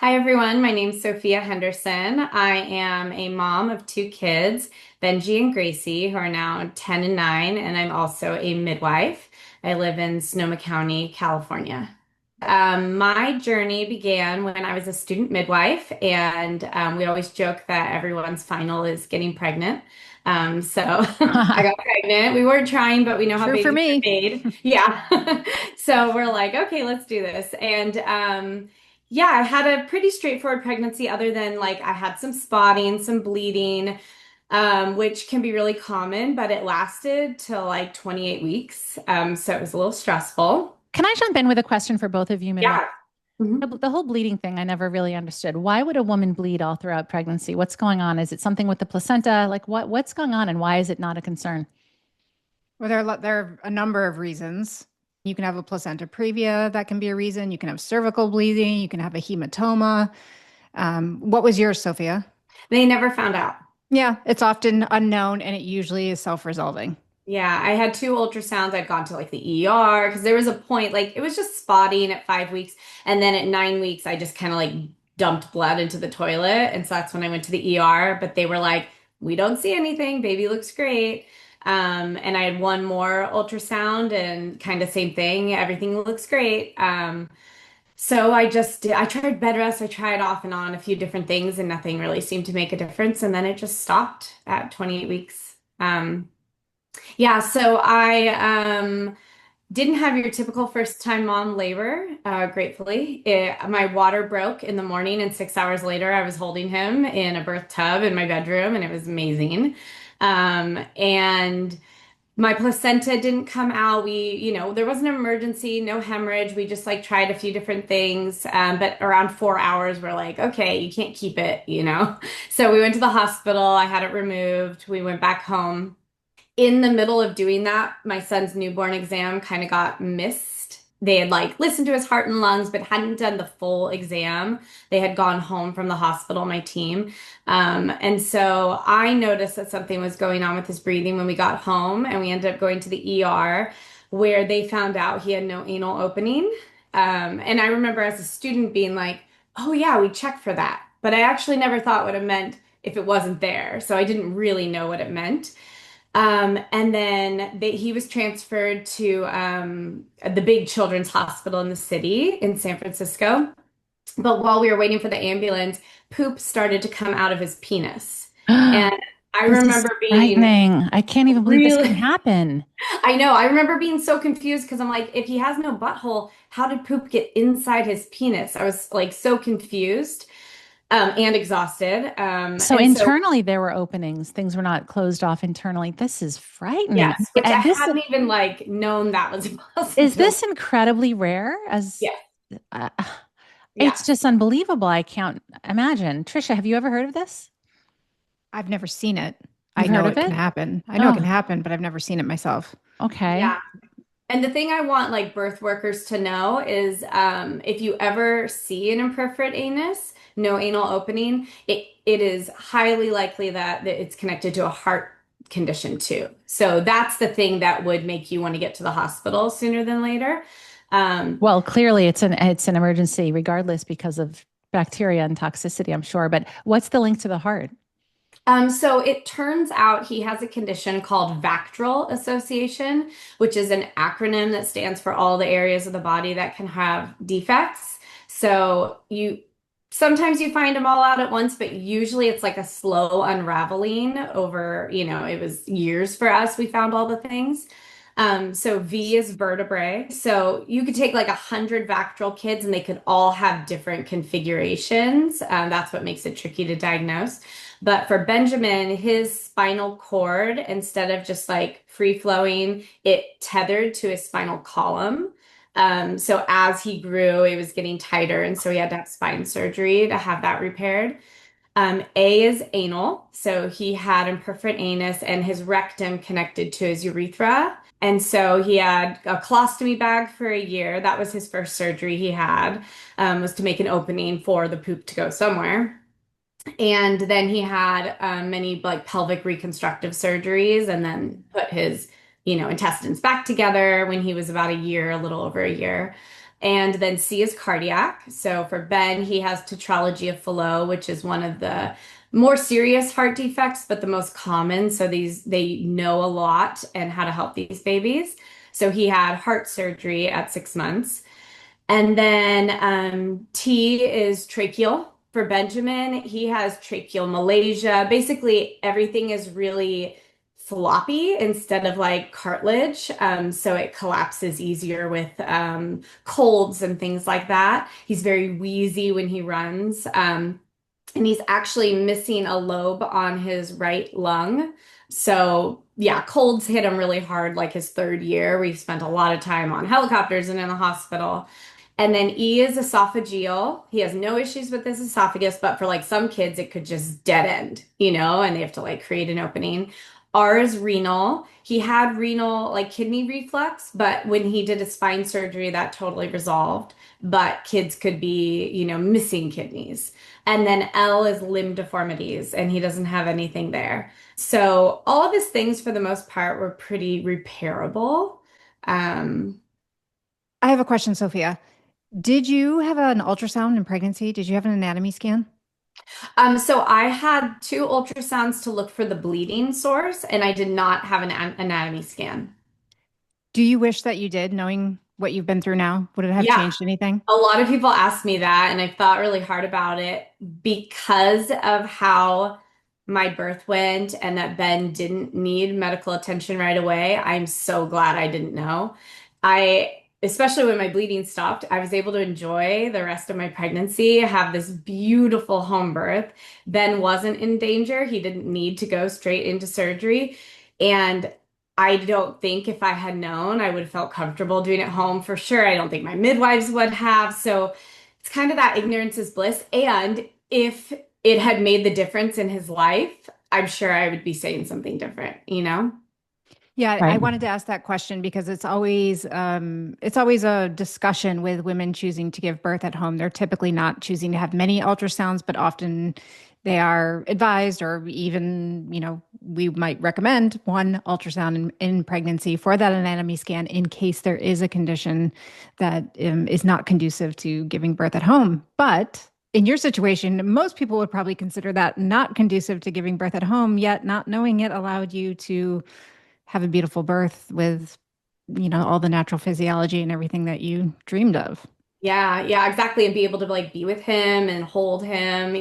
Hi, everyone. My name's Sophia Henderson. I am a mom of two kids, Benji and Gracie, who are now 10 and 9, and I'm also a midwife. I live in Sonoma County, California. My journey began when I was a student midwife, and we always joke that everyone's final is getting pregnant. So I got pregnant. We weren't trying, but we know how True for babies are me. made. Yeah. So we're like, okay, let's do this. And yeah, I had a pretty straightforward pregnancy, other than like I had some spotting, some bleeding, which can be really common, but it lasted till like 28 weeks. So it was a little stressful. Can I jump in with a question for both of you, midwives? Yeah. Mhm. The whole bleeding thing, I never really understood. Why would a woman bleed all throughout pregnancy? What's going on? Is it something with the placenta? Like what's going on and why is it not a concern? Well, there are a number of reasons. You can have a placenta previa, that can be a reason. You can have cervical bleeding. You can have a hematoma. What was yours, Sophia? They never found out. Yeah, it's often unknown and it usually is self-resolving. Yeah, I had two ultrasounds. I'd gone to like the ER because there was a point, like it was just spotting at 5 weeks. And then at 9 weeks, I just kind of like dumped blood into the toilet. And so that's when I went to the ER. But they were like, we don't see anything. Baby looks great. And I had one more ultrasound and kind of same thing. Everything looks great. So I tried bed rest. I tried off and on a few different things and nothing really seemed to make a difference. And then it just stopped at 28 weeks. Yeah, so I didn't have your typical first time mom labor, gratefully. My water broke in the morning, and 6 hours later, I was holding him in a birth tub in my bedroom, and it was amazing. And my placenta didn't come out. There was an emergency, no hemorrhage. We just like tried a few different things. But around 4 hours, we're like, okay, you can't keep it. So we went to the hospital. I had it removed. We went back home. In the middle of doing that, my son's newborn exam kind of got missed. They had like listened to his heart and lungs, but hadn't done the full exam. They had gone home from the hospital, my team. And so I noticed that something was going on with his breathing when we got home, and we ended up going to the ER where they found out he had no anal opening. And I remember as a student being like, oh, yeah, we checked for that. But I actually never thought what it meant if it wasn't there. So I didn't really know what it meant. And then he was transferred to the big children's hospital in the city in San Francisco. But while we were waiting for the ambulance, poop started to come out of his penis. And I This is remember being frightening. I can't even believe this can really, happen. I know, I remember being so confused because I'm like, if he has no butthole, how did poop get inside his penis? I was like so confused, and exhausted. So And so internally there were openings. Things were not closed off internally. This is frightening. yes, which I This hadn't even like known that was a is this possibility. incredibly rare as Yeah. uh, Yeah. it's just unbelievable. I can't imagine. Trisha, have you ever heard of this? I've never seen it. I You've heard know of it can it? happen. I know it can Oh, happen, but I've never seen it myself. okay. Yeah. And the thing I want like birth workers to know is if you ever see an imperforate anus, no anal opening, it is highly likely that it's connected to a heart condition too. So that's the thing that would make you want to get to the hospital sooner than later. Um, Well, clearly it's an emergency regardless because of bacteria and toxicity, I'm sure. But what's the link to the heart? so it turns out he has a condition called VACTERL association, which is an acronym that stands for all the areas of the body that can have defects. So you sometimes you find them all out at once, but usually it's like a slow unraveling over, it was years for us. We found all the things. So V is vertebrae. So you could take like 100 VACTERL kids and they could all have different configurations. That's what makes it tricky to diagnose. But for Benjamin, his spinal cord, instead of just like free flowing, it tethered to his spinal column. So as he grew, it was getting tighter, and so he had to have spine surgery to have that repaired. A is anal. So he had imperforate anus and his rectum connected to his urethra. And so he had a colostomy bag for a year. That was his first surgery he had, was to make an opening for the poop to go somewhere. And then he had many like pelvic reconstructive surgeries and then put his, intestines back together when he was about a year, a little over a year. And then C is cardiac. So for Ben, he has tetralogy of Fallot, which is one of the more serious heart defects, but the most common. So they know a lot and how to help these babies. So he had heart surgery at 6 months. And then T is tracheal for Benjamin. He has tracheal Malaysia. Basically, everything is really floppy instead of like cartilage. So it collapses easier with colds and things like that. He's very wheezy when he runs. And he's actually missing a lobe on his right lung. So, yeah, colds hit him really hard like his third year. We spent a lot of time on helicopters and in the hospital. And then E is esophageal. He has no issues with his esophagus, but for like some kids, it could just dead end, and they have to like create an opening. R is renal. He had renal, like kidney reflux, but when he did his spine surgery, that totally resolved. But kids could be, missing kidneys. And then L is limb deformities, and he doesn't have anything there. So all of his things, for the most part, were pretty repairable. Um, I have a question, Sophia. Did you have an ultrasound in pregnancy? Did you have an anatomy scan? so I had two ultrasounds to look for the bleeding source, and I did not have an anatomy scan. Do you wish that you did, knowing what you've been through now? Would it have Yeah, changed anything? a lot of people ask me that, and I thought really hard about it because of how my birth went and that Ben didn't need medical attention right away. I'm so glad I didn't know. Especially when my bleeding stopped, I was able to enjoy the rest of my pregnancy, have this beautiful home birth. Ben wasn't in danger. He didn't need to go straight into surgery. And I don't think if I had known, I would have felt comfortable doing it home for sure. I don't think my midwives would have. So it's kind of that ignorance is bliss. And if it had made the difference in his life, I'm sure I would be saying something different? Yeah, I Right. wanted to ask that question because it's always a discussion with women choosing to give birth at home. They're typically not choosing to have many ultrasounds, but often they are advised, or even, we might recommend one ultrasound in pregnancy for that anatomy scan in case there is a condition that is not conducive to giving birth at home. But in your situation, most people would probably consider that not conducive to giving birth at home, yet not knowing it allowed you to have a beautiful birth with, all the natural physiology and everything that you dreamed of. Yeah, yeah, exactly. And be able to like be with him and hold him.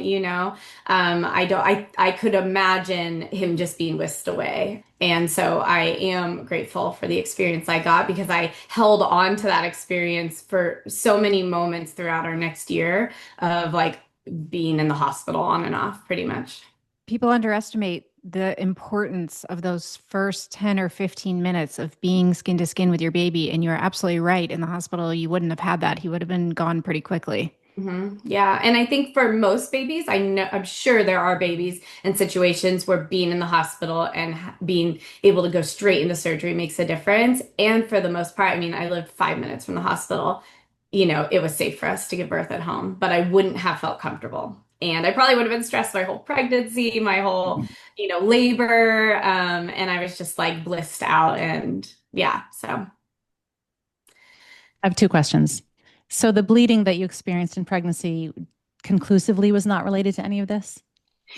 I could imagine him just being whisked away. And so I am grateful for the experience I got because I held on to that experience for so many moments throughout our next year of like being in the hospital on and off pretty much. People underestimate the importance of those first 10 or 15 minutes of being skin to skin with your baby. And you're absolutely right. In the hospital, you wouldn't have had that. He would have been gone pretty quickly. Yeah, and I think for most babies, I'm sure there are babies in situations where being in the hospital and being able to go straight into surgery makes a difference. And for the most part, I mean, I lived 5 minutes from the hospital. It was safe for us to give birth at home, but I wouldn't have felt comfortable. And I probably would have been stressed my whole pregnancy, my whole, labor. And I was just like blissed out. And yeah, so. I have two questions. So the bleeding that you experienced in pregnancy conclusively was not related to any of this?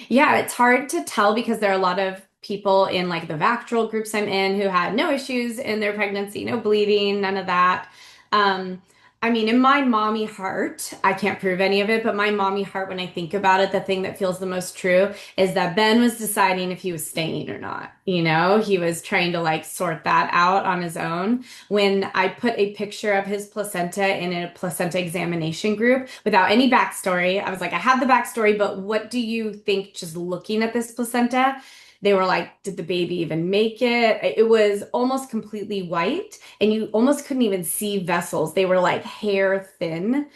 Yeah, it's hard to tell because there are a lot of people in like the VACTERL groups I'm in who had no issues in their pregnancy, no bleeding, none of that. Um, I mean, in my mommy heart, I can't prove any of it, but my mommy heart, when I think about it, the thing that feels the most true is that Ben was deciding if he was staying or not. He was trying to like sort that out on his own. When I put a picture of his placenta in a placenta examination group without any backstory, I was like, I have the backstory, but what do you think just looking at this placenta? They were like, did the baby even make it? It was almost completely white, and you almost couldn't even see vessels. They were like hair thin.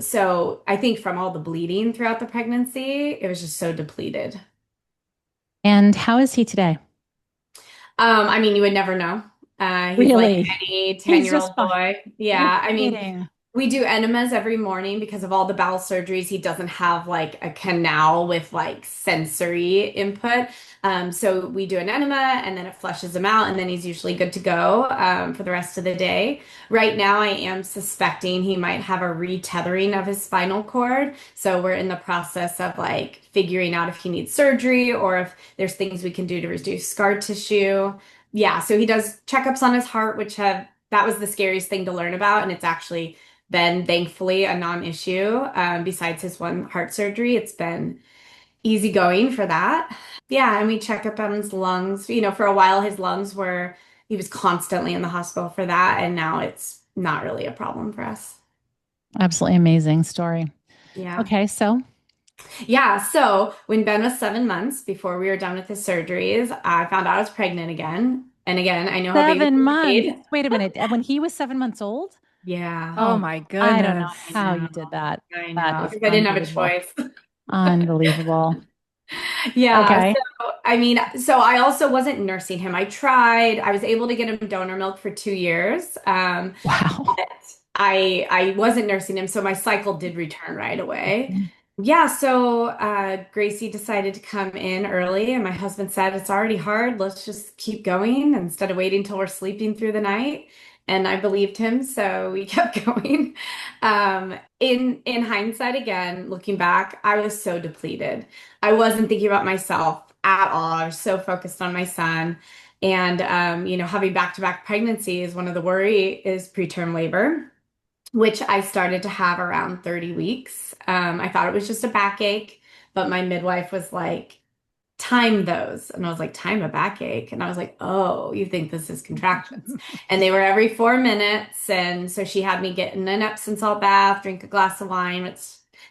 So I think from all the bleeding throughout the pregnancy, it was just so depleted. And how is he today? I mean, you would never know. He's like Really? any He's just 10-year-old fine. boy. You're Yeah, I mean, kidding. We do enemas every morning because of all the bowel surgeries. He doesn't have like a canal with like sensory input. So we do an enema and then it flushes him out, and then he's usually good to go for the rest of the day. Right now, I am suspecting he might have a retethering of his spinal cord. So we're in the process of like figuring out if he needs surgery or if there's things we can do to reduce scar tissue. Yeah, so he does checkups on his heart, which have that was the scariest thing to learn about, and it's actually been thankfully a non-issue. Besides his one heart surgery, it's been easygoing for that. Yeah, and we check up on his lungs. For a while his lungs were, he was constantly in the hospital for that, and now it's not really a problem for us. Absolutely amazing story. Yeah. Okay, so Yeah, so when Ben was 7 months, before we were done with his surgeries, I found out I was pregnant again. And again, I know how babies are 7 months. made. Wait a minute. When he was 7 months old? Yeah, Oh Oh, my I don't know I goodness. how you know. did that. I That know. is Because I didn't have a unbelievable. choice. Unbelievable. Yeah, Okay. so I also wasn't nursing him. I tried. I was able to get him donor milk for 2 years. Wow. But I wasn't nursing him, so my cycle did return right away. Yeah, so Gracie decided to come in early, and my husband said, "It's already hard. Let's just keep going instead of waiting till we're sleeping through the night." And I believed him, so we kept going. In hindsight, again, looking back, I was so depleted. I wasn't thinking about myself at all. I was so focused on my son. And having back-to-back pregnancies, one of the worry is preterm labor, which I started to have around 30 weeks. I thought it was just a backache, but my midwife was like, time those. And I was like, time a backache. And I was like, oh, you think this is contractions. And they were every 4 minutes. And so she had me get in an Epsom salt bath, drink a glass of wine, which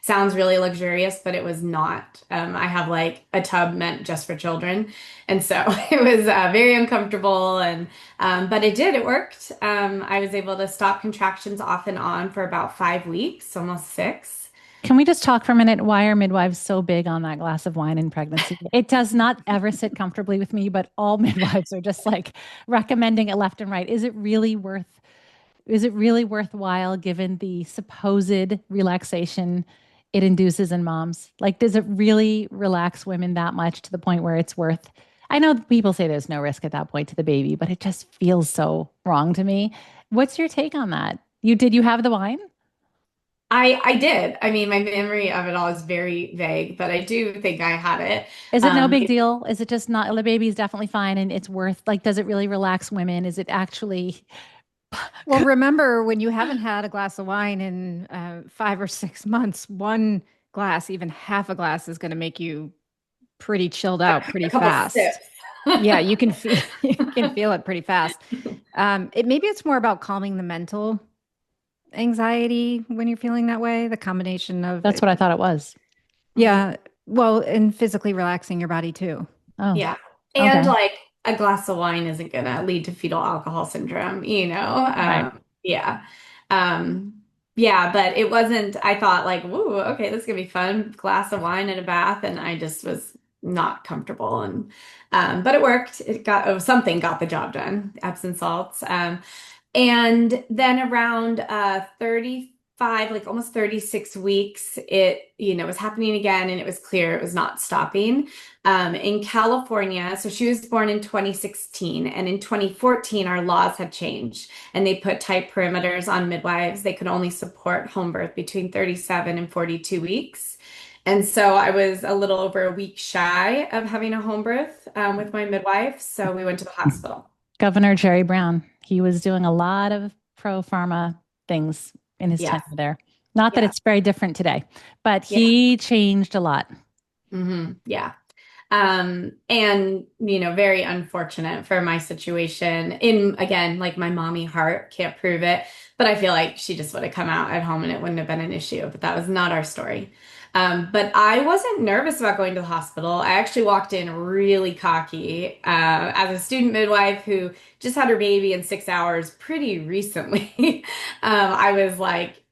sounds really luxurious, but it was not. I have like a tub meant just for children. And so it was very uncomfortable. But it did, it worked. I was able to stop contractions off and on for about 5 weeks, almost six. Can we just talk for a minute? Why are midwives so big on that glass of wine in pregnancy? It does not ever sit comfortably with me, but all midwives are just like recommending it left and right. Is it really worthwhile given the supposed relaxation it induces in moms? Like, does it really relax women that much to the point where it's worth? I know people say there's no risk at that point to the baby, but it just feels so wrong to me. What's your take on that? You have the wine? I did. I mean, my memory of it all is very vague, but I do think I had it. Is it no Um, big deal? Is it just not, the baby's definitely fine and it's worth, like, does it really relax women? Is it actually, Well, remember when you haven't had a glass of wine in 5 or 6 months, one glass, even half a glass, is going to make you pretty chilled out a pretty couple fast. sips. Yeah, you can feel you can feel it pretty fast. Maybe it's more about calming the mental anxiety when you're feeling that way. The combination of that's what I thought it was. Mhm. yeah, well, and physically relaxing your body too. Oh, Yeah. okay. And like a glass of wine isn't gonna lead to fetal alcohol syndrome, you know? Right. Yeah. Um, yeah, but it wasn't, I thought like, woo, okay, this is gonna be fun. Glass of wine and a bath, and I just was not comfortable. And but it worked. Something got the job done. Epsom salts. And then around 35, like almost 36 weeks, it was happening again, and it was clear it was not stopping. In California, so she was born in 2016, and in 2014, our laws had changed, and they put tight perimeters on midwives. They could only support home birth between 37 and 42 weeks. And so I was a little over a week shy of having a home birth with my midwife. So we went to the hospital. Governor Jerry Brown, he was doing a lot of pro pharma things in his tenure Yes. there. Not that Yeah. it's very different today, but Yeah. he changed a lot. Yeah. And very unfortunate for my situation. In again, like my mommy heart can't prove it, but I feel like she just would have come out at home and it wouldn't have been an issue. But that was not our story. But I wasn't nervous about going to the hospital. I actually walked in really cocky, as a student midwife who just had her baby in 6 hours pretty recently. I was like,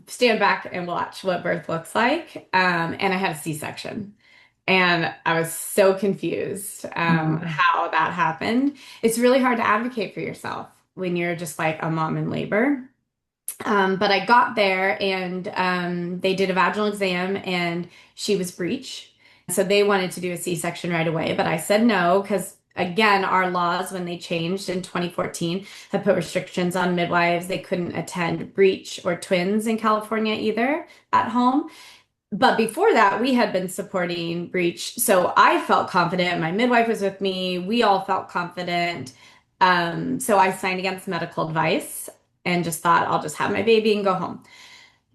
stand back and watch what birth looks like. And I had a C-section. And I was so confused Mm. how that happened. It's really hard to advocate for yourself when you're just like a mom in labor. But I got there and they did a vaginal exam and she was breech. So they wanted to do a C-section right away, but I said no because again, our laws when they changed in 2014 have put restrictions on midwives. They couldn't attend breech or twins in California either at home. But before that, we had been supporting Breech. So I felt confident. My midwife was with me. We all felt confident. So I signed against medical advice and just thought I'll just have my baby and go home.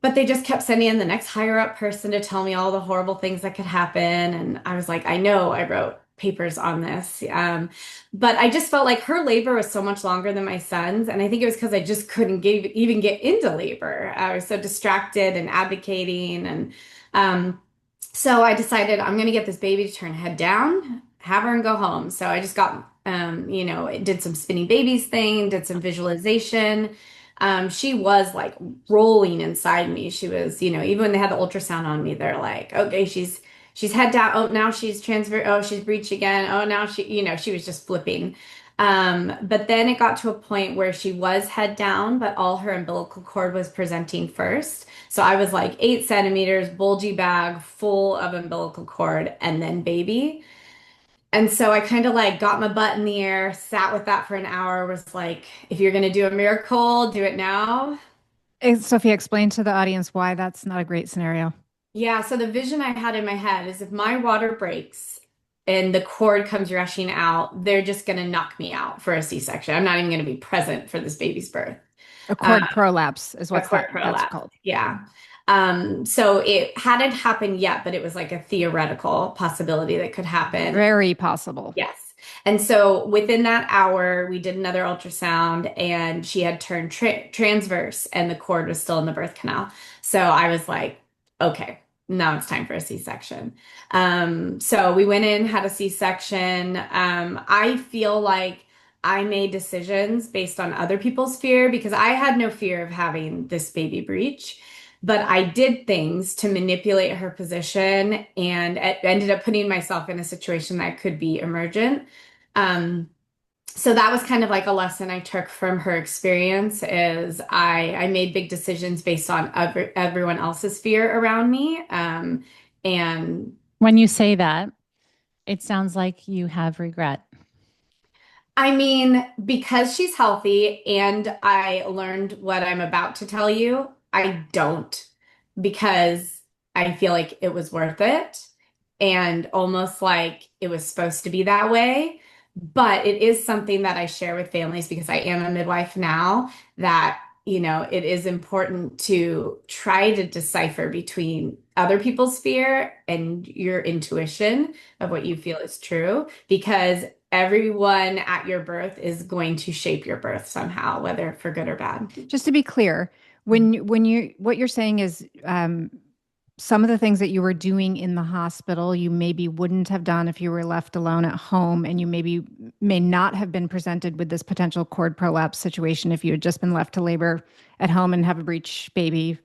But they just kept sending in the next higher up person to tell me all the horrible things that could happen. And I was like, I know I wrote papers on this. But I just felt like her labor was so much longer than my son's. And I think it was because I just couldn't even get into labor. I was so distracted and advocating. And so I decided I'm going to get this baby to turn head down, have her and go home. So I just got, did some spinning babies thing, did some visualization. She was like rolling inside me. She was, even when they had the ultrasound on me, they're like, okay, she's head down. Oh, now she's transfer. Oh, she's breech again. Oh, now she was just flipping. But then it got to a point where she was head down, but all her umbilical cord was presenting first. So I was like 8 centimeters, bulgy bag, full of umbilical cord, and then baby. And so I kind of like got my butt in the air, sat with that for an hour, was like, if you're going to do a miracle, do it now. Sophia, explain to the audience why that's not a great scenario. Yeah, so the vision I had in my head is if my water breaks and the cord comes rushing out, they're just going to knock me out for a C-section. I'm not even going to be present for this baby's birth. A cord prolapse is A what's cord that's prolapse. called. Yeah. So it hadn't happened yet, but it was like a theoretical possibility that could happen. Very possible. Yes. And so within that hour, we did another ultrasound and she had turned transverse and the cord was still in the birth canal. So I was like, okay, now it's time for a C-section. So we went in, had a C-section. I feel like I made decisions based on other people's fear because I had no fear of having this baby breech. But I did things to manipulate her position and it ended up putting myself in a situation that could be emergent. Um, so that was kind of like a lesson I took from her experience is I made big decisions based on everyone else's fear around me. And When you say that, it sounds like you have regret. I mean, because she's healthy and I learned what I'm about to tell you, I don't because I feel like it was worth it and almost like it was supposed to be that way. But it is something that I share with families because I am a midwife now that, it is important to try to decipher between other people's fear and your intuition of what you feel is true because everyone at your birth is going to shape your birth somehow, whether for good or bad. Just to be clear, when you what you're saying is some of the things that you were doing in the hospital, you maybe wouldn't have done if you were left alone at home, and you maybe may not have been presented with this potential cord prolapse situation if you had just been left to labor at home and have a breech baby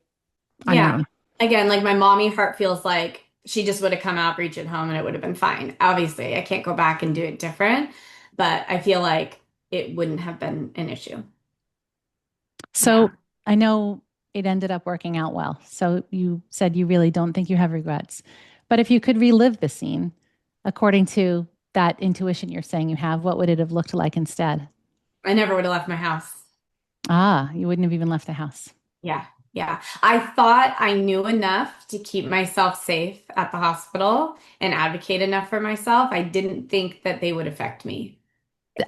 Yeah. unknown. Again, like my mommy heart feels like she just would have come out, breech at home, and it would have been fine. Obviously, I can't go back and do it different, but I feel like it wouldn't have been an issue. So Yeah. I know it ended up working out well. So you said you really don't think you have regrets. But if you could relive the scene, according to that intuition you're saying you have, what would it have looked like instead? I never would have left my house. Ah, you wouldn't have even left the house. Yeah. Yeah. I thought I knew enough to keep myself safe at the hospital and advocate enough for myself. I didn't think that they would affect me.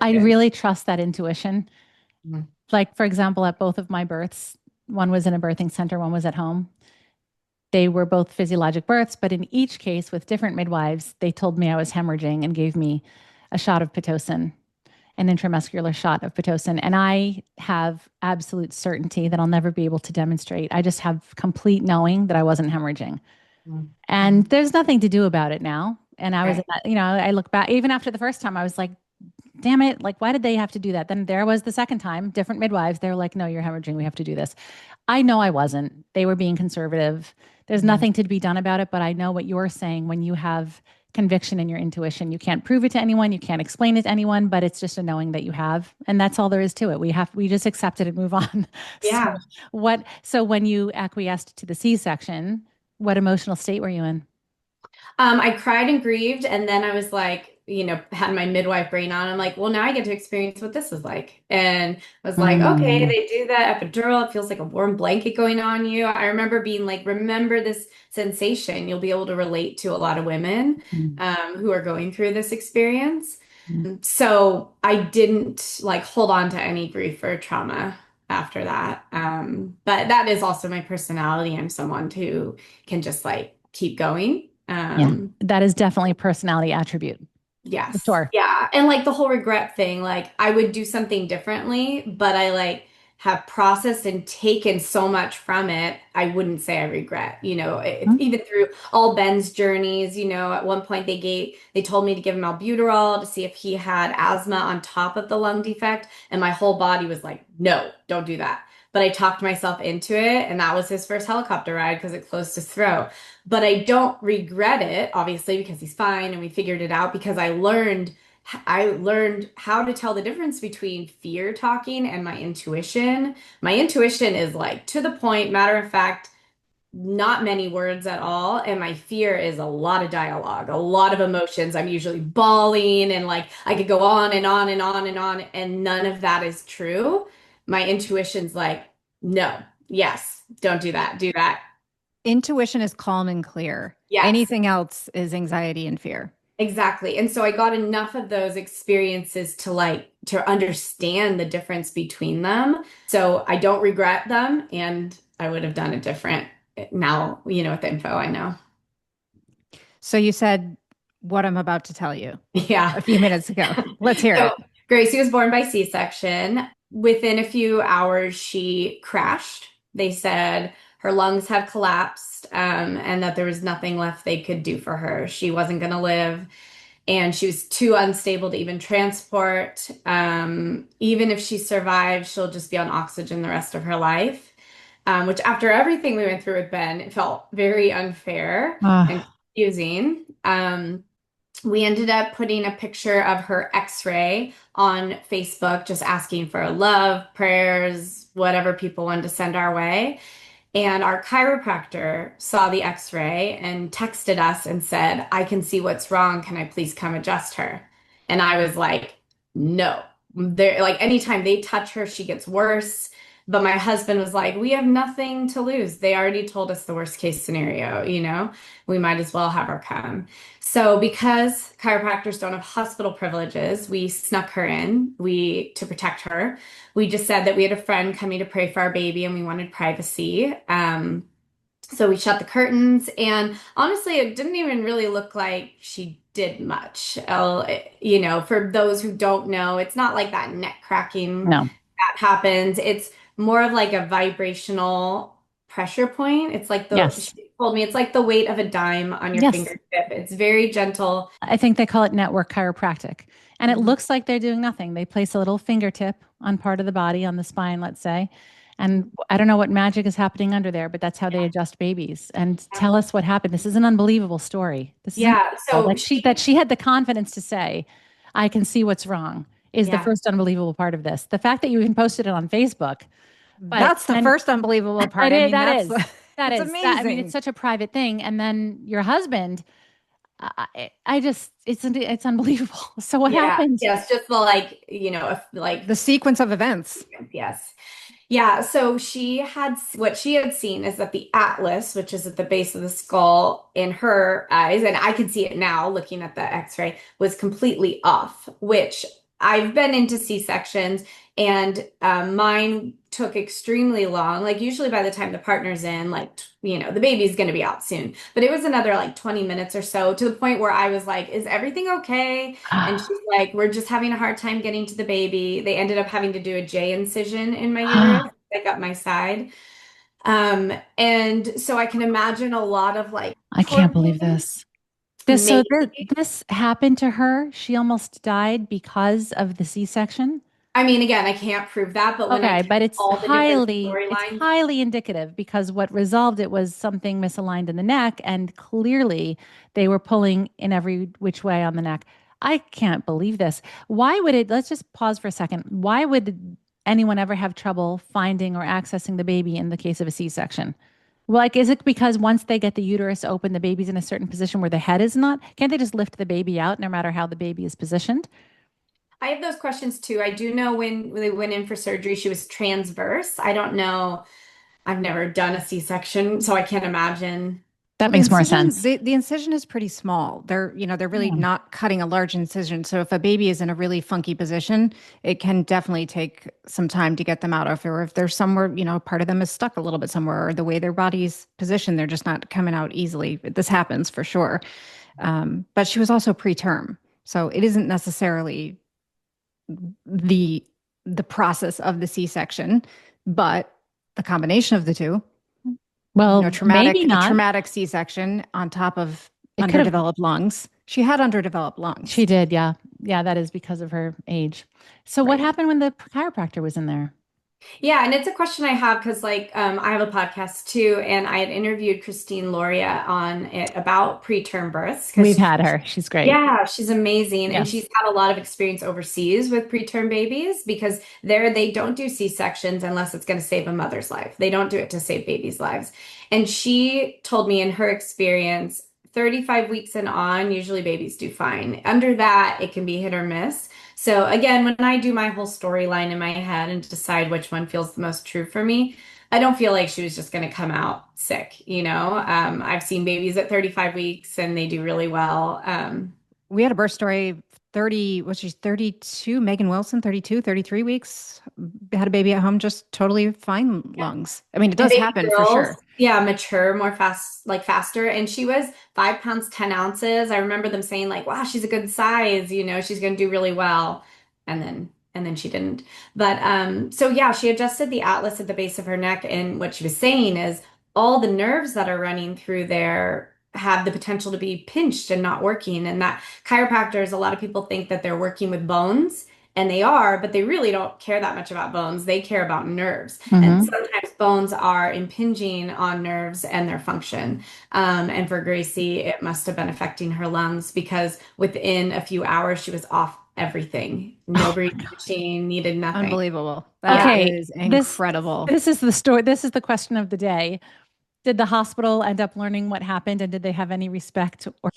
I Yeah. really trust that intuition. Mhm. Like, for example, at both of my births, one was in a birthing center, one was at home. They were both physiologic births, but in each case with different midwives, they told me I was hemorrhaging and gave me a shot of Pitocin, an intramuscular shot of Pitocin. And I have absolute certainty that I'll never be able to demonstrate. I just have complete knowing that I wasn't hemorrhaging. Mhm. And there's nothing to do about it now. And I was, Right. I look back, even after the first time, I was like, damn it, like, why did they have to do that? Then there was the second time, different midwives. They're like, no, you're hemorrhaging. We have to do this. I know I wasn't. They were being conservative. There's Mhm. nothing to be done about it, but I know what you're saying when you have conviction in your intuition. You can't prove it to anyone. You can't explain it to anyone, but it's just a knowing that you have. And that's all there is to it. We just accept it and move on. Yeah. So when you acquiesced to the C-section, what emotional state were you in? I cried and grieved, and then I was like, had my midwife brain on. I'm like, well, now I get to experience what this is like. And I was like, okay, Mm, they do that epidural. It feels like a warm blanket going on you. I remember being like, remember this sensation. You'll be able to relate to a lot of women mm, who are going through this experience. mm. So I didn't like hold on to any grief or trauma after that. But that is also my personality. I'm someone who can just like keep going. Yeah, that is definitely a personality attribute. For Yes. sure. Yeah. And like the whole regret thing, like I would do something differently, but I like have processed and taken so much from it. I wouldn't say I regret, Mm, even through all Ben's journeys, at one point they told me to give him albuterol to see if he had asthma on top of the lung defect. And my whole body was like, no, don't do that. But I talked myself into it. And that was his first helicopter ride because it closed his throat. But I don't regret it, obviously, because he's fine and we figured it out because I learned how to tell the difference between fear talking and my intuition. My intuition is like to the point, matter of fact, not many words at all. And my fear is a lot of dialogue, a lot of emotions. I'm usually bawling and like I could go on and on and on and on, and none of that is true. My intuition's like, no, yes, don't do that, do that. Intuition is calm and clear. Yes. Anything else is anxiety and fear. Exactly. And so I got enough of those experiences to understand the difference between them. So I don't regret them and I would have done it different now, with the info I know. So you said what I'm about to tell you Yeah. a few minutes ago. Let's hear So it. Gracie was born by C-section. Within a few hours, she crashed. They said her lungs had collapsed, and that there was nothing left they could do for her. She wasn't going to live. And she was too unstable to even transport. Even if she survived, she'll just be on oxygen the rest of her life. Which, after everything we went through with Ben, it felt very unfair and Ah, confusing. We ended up putting a picture of her x-ray on Facebook, just asking for love, prayers, whatever people wanted to send our way. And our chiropractor saw the x-ray and texted us and said, I can see what's wrong. Can I please come adjust her? And I was like, no. They're like anytime they touch her, she gets worse. But my husband was like, we have nothing to lose. They already told us the worst case scenario, we might as well have her come. So because chiropractors don't have hospital privileges, we snuck her in, to protect her. We just said that we had a friend coming to pray for our baby and we wanted privacy. So we shut the curtains, and honestly, it didn't even really look like she did much. For those who don't know, it's not like that neck cracking no. that happens. It's more of like a vibrational pressure point. It's like Yes. she told me it's like the weight of a dime on your Yes. fingertip. It's very gentle. I think they call it network chiropractic. And it Mhm. looks like they're doing nothing. They place a little fingertip on part of the body, on the spine, let's say. And I don't know what magic is happening under there, but that's how they adjust babies. And tell us what happened. This is an unbelievable story. This is Yeah. unbelievable. So That she had the confidence to say, I can see what's wrong, is the yeah. first unbelievable part of this. The fact that you even posted it on Facebook, but That's the and first unbelievable part. that I is, mean, that that's is, that it's is that. I mean, it's amazing. such a private thing. And then your husband, I just, it's unbelievable. So what Yeah. happened? Yes. Just the like, like The sequence of events. yes. Yeah, so what she had seen is that the atlas, which is at the base of the skull in her eyes, and I can see it now looking at the x-ray, was completely off, which I've been into C-sections and mine took extremely long. Like usually by the time the partner's in, like, the baby's going to be out soon. But it was another like 20 minutes or so to the point where I was like, is everything okay? And she's like, we're just having a hard time getting to the baby. They ended up having to do a J incision in my uterus, like up my side. And so I can imagine a lot of like I can't believe torture, this. maybe. This happened to her. She almost died because of the C-section. I mean, again, I can't prove that, but when I Okay, count but all the different it's storylines, highly indicative because what resolved it was something misaligned in the neck, and clearly they were pulling in every which way on the neck. I can't believe this. Why would it, let's just pause for a second. Why would anyone ever have trouble finding or accessing the baby in the case of a C-section? Well, like, is it because once they get the uterus open, the baby's in a certain position where the head is not? Can't they just lift the baby out no matter how the baby is positioned? I have those questions too. I do know when they went in for surgery, she was transverse. I don't know. I've never done a C-section, so I can't imagine. That Well, the makes more incision, sense. the incision is pretty small. They're really Hmm. not cutting a large incision. So if a baby is in a really funky position, it can definitely take some time to get them out of, or if there's somewhere, part of them is stuck a little bit somewhere, or the way their body's positioned, they're just not coming out easily. This happens for sure. But she was also preterm. So it isn't necessarily the the process of the C-section, but the combination of the two, Well, maybe a not. traumatic C-section on top of It could have. underdeveloped lungs. She had underdeveloped lungs. She did, yeah. Yeah, that is because of her age. So what Right. happened when the chiropractor was in there? Yeah, and it's a question I have because I have a podcast too, and I had interviewed Christine Loria on it about preterm births because We've had her. She's great. yeah, she's amazing. And Yes. she's had a lot of experience overseas with preterm babies because there they don't do C-sections unless it's going to save a mother's life. They don't do it to save babies' lives. And she told me in her experience, 35 weeks and on, usually babies do fine. Under that, it can be hit or miss. So again, when I do my whole storyline in my head and decide which one feels the most true for me, I don't feel like she was just going to come out sick, you know? I've seen babies at 35 weeks and they do really well. We had a birth story 30, was she 32? Megan Wilson, 32, 33 weeks, had a baby at home, just totally fine lungs. I mean, it And does baby happen for girls, sure. yeah, mature more fast, like faster. And she was 5 pounds, 10 ounces. I remember them saying, like, wow, she's a good size, you know, she's going to do really well. And then she didn't. But so yeah, she adjusted the atlas at the base of her neck. And what she was saying is all the nerves that are running through there have the potential to be pinched and not working. And that chiropractors, a lot of people think that they're working with bones. And they are, but they really don't care that much about bones. They care about nerves. And Hmm. sometimes bones are impinging on nerves and their function. And for Gracie, it must have been affecting her lungs because within a few hours, she was off everything. No Oh my breathing God. machine, needed nothing. Unbelievable. That Yeah. Okay, is this incredible. this is the story. This is the question of the day. Did the hospital end up learning what happened, and did they have any respect, or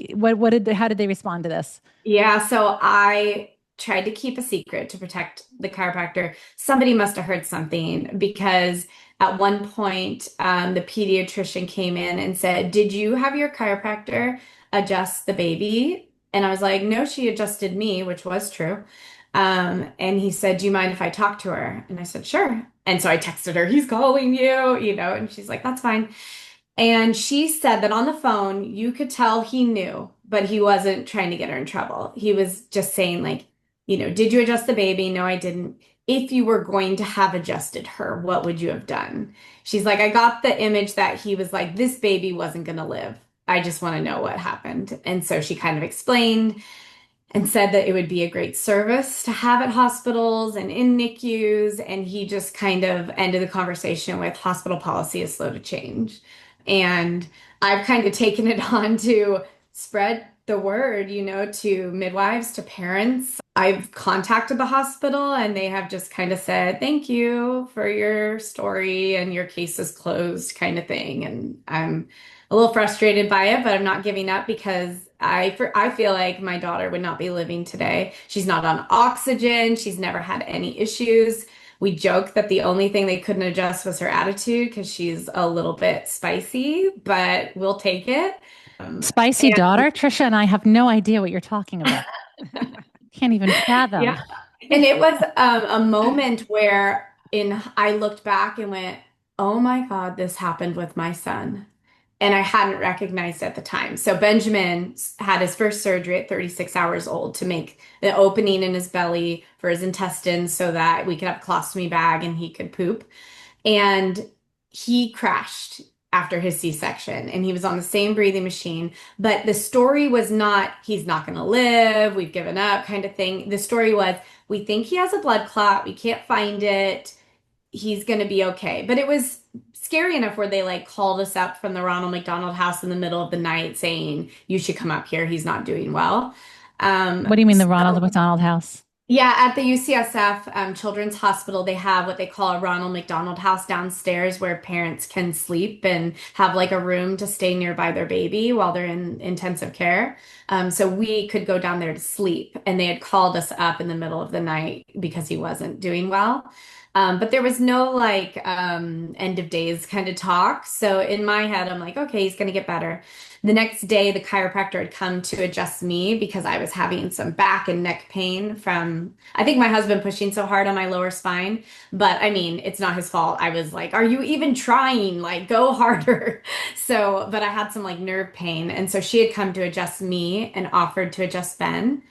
how did they respond to this? Yeah, so I tried to keep a secret to protect the chiropractor. Somebody must have heard something because at one point, the pediatrician came in and said, did you have your chiropractor adjust the baby? And I was like, no, she adjusted me, which was true. And he said, do you mind if I talk to her? And I said, sure. And so I texted her, he's calling you, you know, and she's like, that's fine. And she said that on the phone, you could tell he knew, but he wasn't trying to get her in trouble. He was just saying, like, you know, did you adjust the baby? No, I didn't. If you were going to have adjusted her, what would you have done? She's like, I got the image that he was like, this baby wasn't going to live. I just want to know what happened. And so she kind of explained and said that it would be a great service to have at hospitals and in NICUs. And he just kind of ended the conversation with hospital policy is slow to change. And I've kind of taken it on to spread the word, you know, to midwives, to parents. I've contacted the hospital and they have just kind of said, thank you for your story and your case is closed, kind of thing. And I'm a little frustrated by it, but I'm not giving up because I feel like my daughter would not be living today. She's not on oxygen. She's never had any issues. We joke that the only thing they couldn't adjust was her attitude because she's a little bit spicy, but we'll take it. Spicy And daughter? Trisha and I have no idea what you're talking about. Can't even fathom. yeah, and it was a moment where in I looked back and went, "Oh my God, this happened with my son." And I hadn't recognized at the time. So Benjamin had his first surgery at 36 hours old to make the opening in his belly for his intestines so that we could have a colostomy bag and he could poop. And he crashed after his C-section, and he was on the same breathing machine. But the story was not, he's not going to live, we've given up kind of thing. The story was, we think he has a blood clot, we can't find it, he's going to be okay. But it was scary enough where they like called us up from the Ronald McDonald House in the middle of the night saying, you should come up here, he's not doing well. What do you mean the So Ronald McDonald House? yeah, at the UCSF Children's Hospital, they have what they call a Ronald McDonald House downstairs where parents can sleep and have like a room to stay nearby their baby while they're in intensive care. So we could go down there to sleep, and they had called us up in the middle of the night because he wasn't doing well. But there was no like end of days kind of talk. So in my head, I'm like, okay, he's going to get better. The next day, the chiropractor had come to adjust me because I was having some back and neck pain from, I think my husband pushing so hard on my lower spine. But I mean, it's not his fault. I was like, are you even trying? Like, go harder. So, but I had some like nerve pain. And so she had come to adjust me and offered to adjust Ben.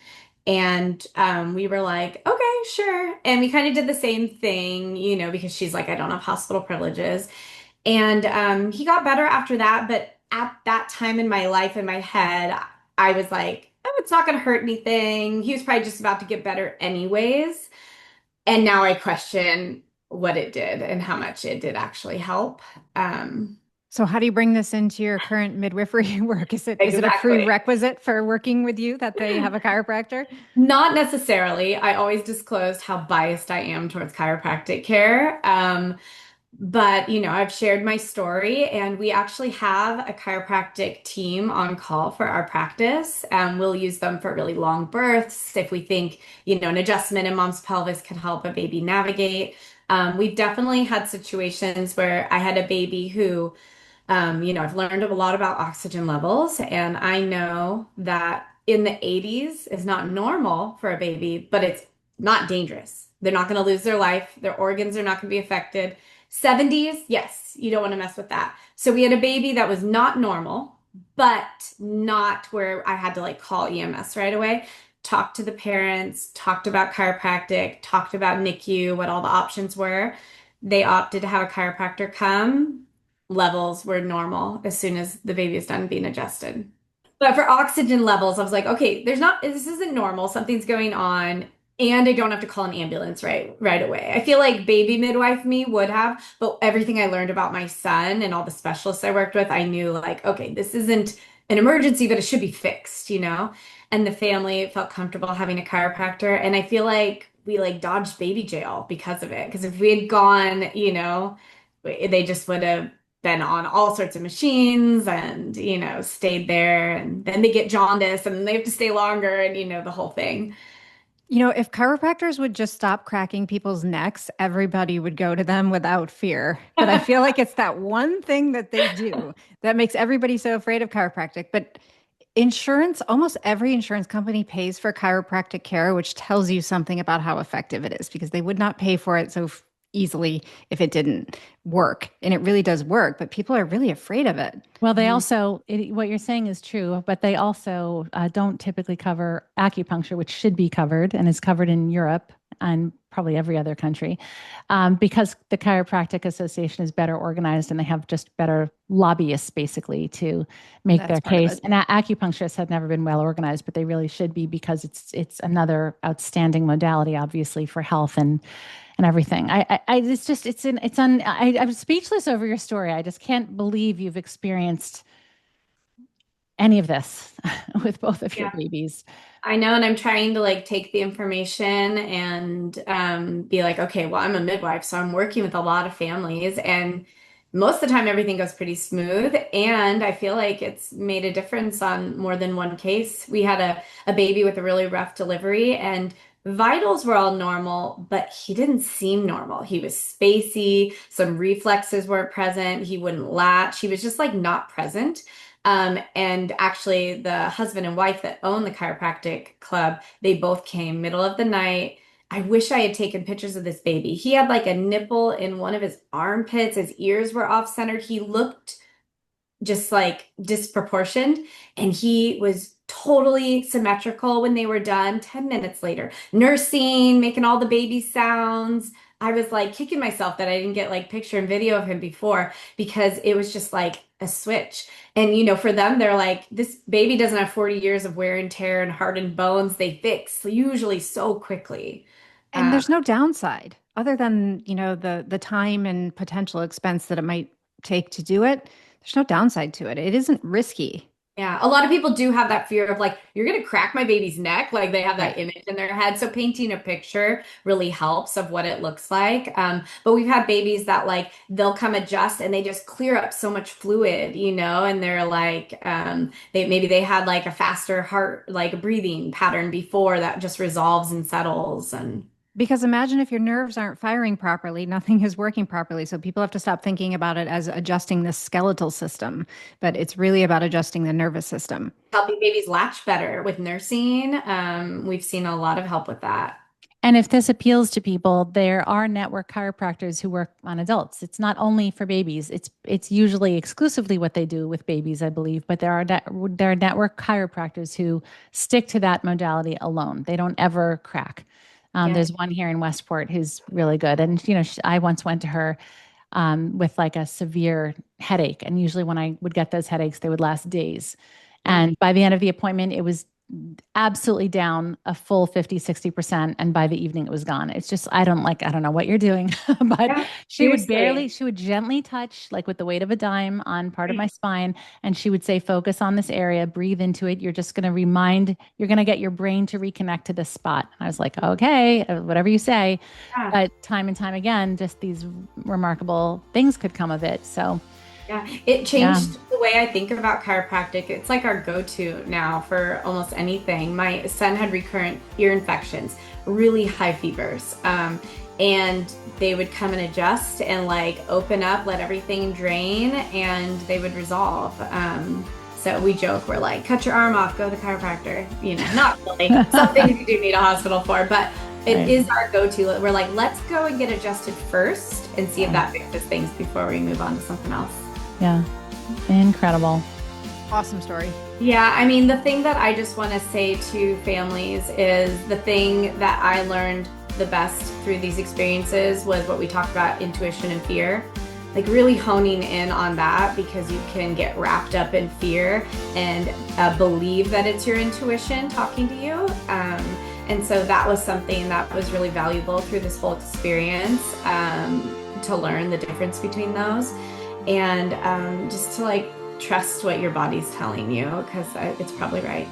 And we were like, okay, sure. And we kind of did the same thing, you know, because she's like, I don't have hospital privileges. And he got better after that. But at that time in my life, in my head, I was like, oh, it's not going to hurt anything. He was probably just about to get better anyways. And now I question what it did and how much it did actually help. Um, So how do you bring this into your current midwifery work? Is it a exactly. prerequisite for working with you that they have a chiropractor? Not necessarily. I always disclosed how biased I am towards chiropractic care. But, you know, I've shared my story, and we actually have a chiropractic team on call for our practice. We'll use them for really long births if we think, you know, an adjustment in mom's pelvis can help a baby navigate. We've definitely had situations where I had a baby who you know, I've learned a lot about oxygen levels, and I know that in the 80s is not normal for a baby, but it's not dangerous. They're not going to lose their life. Their organs are not going to be affected. 70s, yes, you don't want to mess with that. So we had a baby that was not normal, but not where I had to like call EMS right away. Talked to the parents, talked about chiropractic, talked about NICU, what all the options were. They opted to have a chiropractor come. Levels were normal as soon as the baby is done being adjusted. But for oxygen levels, I was like, okay, this isn't normal. Something's going on. And I don't have to call an ambulance right away. I feel like baby midwife me would have, but everything I learned about my son and all the specialists I worked with, I knew like, okay, this isn't an emergency, but it should be fixed, you know? And the family felt comfortable having a chiropractor. And I feel like we like dodged baby jail because of it. Because if we had gone, you know, they just would have been on all sorts of machines and, you know, stayed there, and then they get jaundice and they have to stay longer, and, you know, the whole thing. You know, if chiropractors would just stop cracking people's necks, everybody would go to them without fear. But I feel like it's that one thing that they do that makes everybody so afraid of chiropractic. But insurance, almost every insurance company pays for chiropractic care, which tells you something about how effective it is because they would not pay for it so easily if it didn't work. And it really does work, but people are really afraid of it. Well, they also, what you're saying is true, but they also don't typically cover acupuncture, which should be covered and is covered in Europe and probably every other country, because the Chiropractic Association is better organized and they have just better lobbyists basically to make That's their part of case. it. And acupuncturists have never been well organized, but they really should be because it's another outstanding modality, obviously, for health and everything. It's just, I'm speechless over your story. I just can't believe you've experienced any of this with both of your Yeah. babies. I know, and I'm trying to like take the information and be like, okay, well, I'm a midwife, so I'm working with a lot of families, and most of the time everything goes pretty smooth. And I feel like it's made a difference on more than one case. We had a baby with a really rough delivery, and vitals were all normal, but he didn't seem normal. He was spacey, some reflexes weren't present, he wouldn't latch, he was just like not present. And actually, the husband and wife that own the chiropractic club, they both came middle of the night. I wish I had taken pictures of this baby. He had like a nipple in one of his armpits. His ears were off centered. He looked just like disproportioned, and he was totally symmetrical when they were done 10 minutes later. Nursing, making all the baby sounds. I was like kicking myself that I didn't get like picture and video of him before because it was just like a switch. And for them, they're like, this baby doesn't have 40 years of wear and tear and hardened bones. They fix usually so quickly. And there's no downside other than, the time and potential expense that it might take to do it. There's no downside to it. It isn't risky. Yeah, a lot of people do have that fear of like, you're gonna crack my baby's neck. Like they have that Right. image in their head. So painting a picture really helps of what it looks like. But we've had babies that like they'll come adjust and they just clear up so much fluid, and they're like, they had like a faster heart like breathing pattern before that just resolves and settles and Because imagine if your nerves aren't firing properly, nothing is working properly. So people have to stop thinking about it as adjusting the skeletal system, but it's really about adjusting the nervous system. helping babies latch better with nursing. We've seen a lot of help with that. And if this appeals to people, there are network chiropractors who work on adults. It's not only for babies. It's usually exclusively what they do with babies, I believe. But there are network chiropractors who stick to that modality alone. They don't ever crack. Yeah. There's one here in Westport who's really good, and I once went to her with like a severe headache, and usually when I would get those headaches, they would last days. Yeah. And by the end of the appointment, it was absolutely down a full 50, 60%. And by the evening it was gone. It's just, I don't know what you're doing, but Yeah, seriously. she would gently touch like with the weight of a dime on part of my spine. And she would say, focus on this area, breathe into it. You're just going to get your brain to reconnect to this spot. And I was like, okay, whatever you say. Yeah. But time and time again, just these remarkable things could come of it. So Yeah, it yeah. changed the way I think about chiropractic. It's like our go-to now for almost anything. My son had recurrent ear infections, really high fevers. And they would come and adjust and like open up, let everything drain, and they would resolve. So we joke, we're like, cut your arm off, go to the chiropractor. Not really. Some things you do need a hospital for, but it Right. is our go-to. We're like, let's go and get adjusted first and see if that fixes things before we move on to something else. Yeah. Incredible. Awesome story. Yeah, I mean, the thing that I just want to say to families is the thing that I learned the best through these experiences was what we talked about, intuition and fear. Like really honing in on that because you can get wrapped up in fear and believe that it's your intuition talking to you. And so that was something that was really valuable through this whole experience, to learn the difference between those. And just to like trust what your body's telling you because it's probably right.